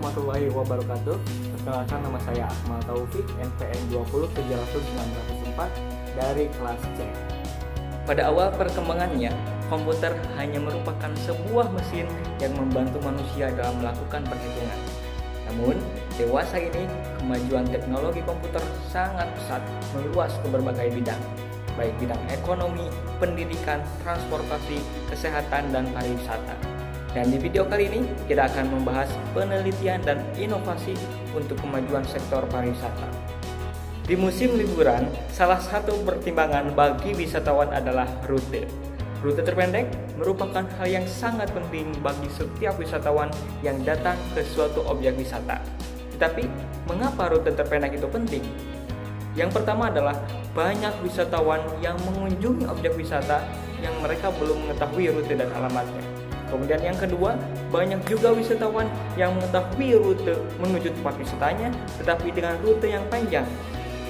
warahmatullahi wabarakatuh. Perkenalkan, nama saya Akmal Taufik, NPM 2071904 dari kelas C. Pada awal perkembangannya, komputer hanya merupakan sebuah mesin yang membantu manusia dalam melakukan perhitungan. Namun, dewasa ini kemajuan teknologi komputer sangat pesat meluas ke berbagai bidang, baik bidang ekonomi, pendidikan, transportasi, kesehatan, dan pariwisata. Dan di video kali ini kita akan membahas penelitian dan inovasi untuk kemajuan sektor pariwisata. Di musim liburan, salah satu pertimbangan bagi wisatawan adalah rute. Rute terpendek merupakan hal yang sangat penting bagi setiap wisatawan yang datang ke suatu objek wisata. Tetapi, mengapa rute terpendek itu penting? Yang pertama adalah banyak wisatawan yang mengunjungi objek wisata yang mereka belum mengetahui rute dan alamatnya. Kemudian yang kedua, banyak juga wisatawan yang mengetahui rute menuju tempat wisatanya tetapi dengan rute yang panjang.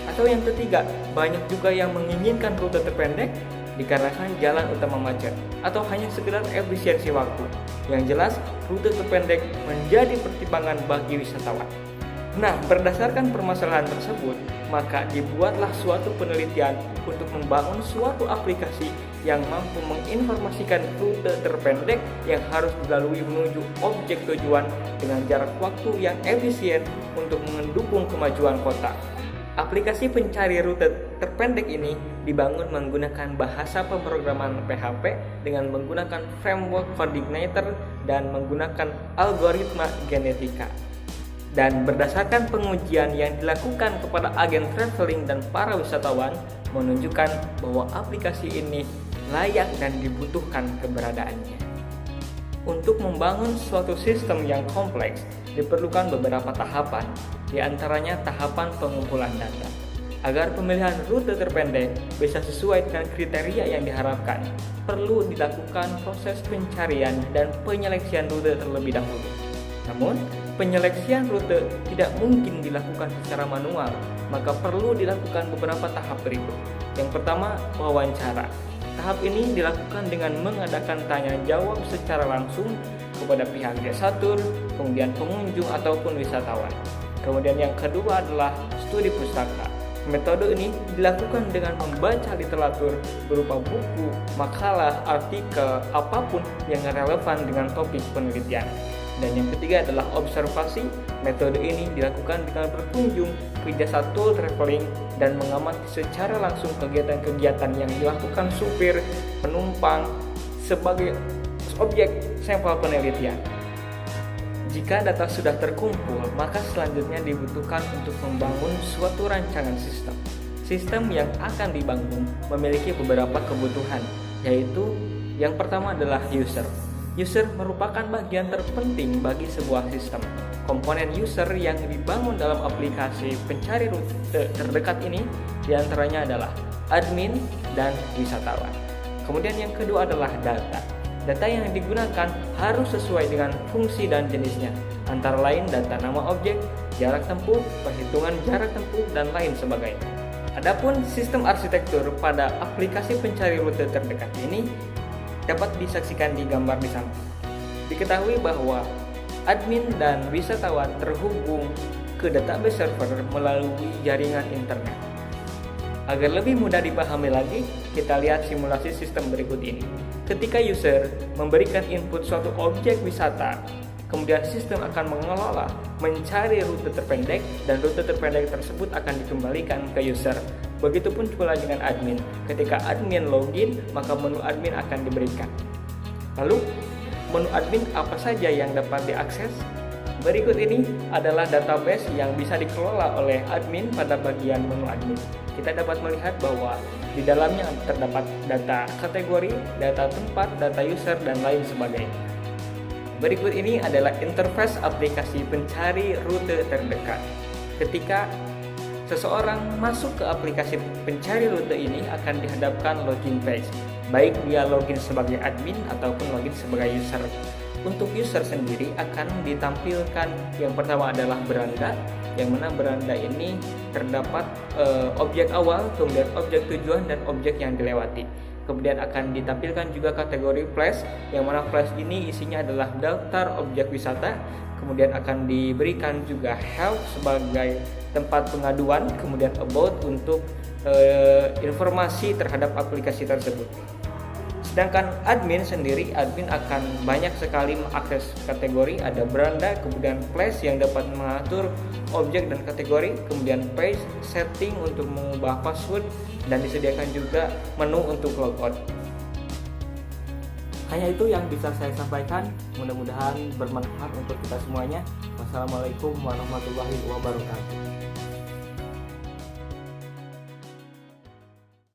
Atau yang ketiga, banyak juga yang menginginkan rute terpendek dikarenakan jalan utama macet atau hanya sekedar efisiensi waktu. Yang jelas, rute terpendek menjadi pertimbangan bagi wisatawan. Nah, berdasarkan permasalahan tersebut, maka dibuatlah suatu penelitian untuk membangun suatu aplikasi yang mampu menginformasikan rute terpendek yang harus dilalui menuju objek tujuan dengan jarak waktu yang efisien untuk mendukung kemajuan kota. Aplikasi pencari rute terpendek ini dibangun menggunakan bahasa pemrograman PHP dengan menggunakan framework coordinator dan menggunakan algoritma genetika. Dan berdasarkan pengujian yang dilakukan kepada agen traveling dan para wisatawan menunjukkan bahwa aplikasi ini layak dan dibutuhkan keberadaannya. Untuk membangun suatu sistem yang kompleks diperlukan beberapa tahapan, di antaranya tahapan pengumpulan data. Agar pemilihan rute terpendek bisa sesuai dengan kriteria yang diharapkan, perlu dilakukan proses pencarian dan penyeleksian rute terlebih dahulu. Namun, penyeleksian rute tidak mungkin dilakukan secara manual, maka perlu dilakukan beberapa tahap berikut. Yang pertama, wawancara. Tahap ini dilakukan dengan mengadakan tanya jawab secara langsung kepada pihak jasa tur, kemudian pengunjung ataupun wisatawan. Kemudian yang kedua adalah studi pustaka. Metode ini dilakukan dengan membaca literatur berupa buku, makalah, artikel, apapun yang relevan dengan topik penelitian. Dan yang ketiga adalah observasi. Metode ini dilakukan dengan berkunjung ke jasa tour traveling dan mengamati secara langsung kegiatan-kegiatan yang dilakukan supir, penumpang sebagai objek sampel penelitian. Jika data sudah terkumpul, maka selanjutnya dibutuhkan untuk membangun suatu rancangan sistem. Sistem yang akan dibangun memiliki beberapa kebutuhan, yaitu yang pertama adalah user. User merupakan bagian terpenting bagi sebuah sistem. Komponen user yang dibangun dalam aplikasi pencari rute terdekat ini diantaranya adalah admin dan wisatawan. Kemudian yang kedua adalah data. Data yang digunakan harus sesuai dengan fungsi dan jenisnya, antara lain data nama objek, jarak tempuh, perhitungan jarak tempuh, dan lain sebagainya. Adapun sistem arsitektur pada aplikasi pencari rute terdekat ini dapat disaksikan di gambar di samping. Diketahui bahwa admin dan wisatawan terhubung ke database server melalui jaringan internet. Agar lebih mudah dipahami lagi, kita lihat simulasi sistem berikut ini. Ketika user memberikan input suatu objek wisata, kemudian sistem akan mengelola, mencari rute terpendek, dan rute terpendek tersebut akan dikembalikan ke user. Begitupun pula dengan admin. Ketika admin login, maka menu admin akan diberikan. Lalu, menu admin apa saja yang dapat diakses? Berikut ini adalah database yang bisa dikelola oleh admin pada bagian menu admin. Kita dapat melihat bahwa di dalamnya terdapat data kategori, data tempat, data user, dan lain sebagainya. Berikut ini adalah interface aplikasi pencari rute terdekat. Ketika seseorang masuk ke aplikasi pencari rute ini akan dihadapkan login page, baik dia login sebagai admin ataupun login sebagai user. Untuk user sendiri akan ditampilkan yang pertama adalah beranda, yang mana beranda ini terdapat objek awal, kemudian objek tujuan, dan objek yang dilewati. Kemudian akan ditampilkan juga kategori flash, yang mana flash ini isinya adalah daftar objek wisata. Kemudian akan diberikan juga help sebagai tempat pengaduan, kemudian about untuk informasi terhadap aplikasi tersebut. Sedangkan admin sendiri, admin akan banyak sekali mengakses kategori, ada beranda, kemudian flash yang dapat mengatur objek dan kategori, kemudian page setting untuk mengubah password, dan disediakan juga menu untuk logout. Hanya itu yang bisa saya sampaikan, mudah-mudahan bermanfaat untuk kita semuanya. Wassalamualaikum warahmatullahi wabarakatuh.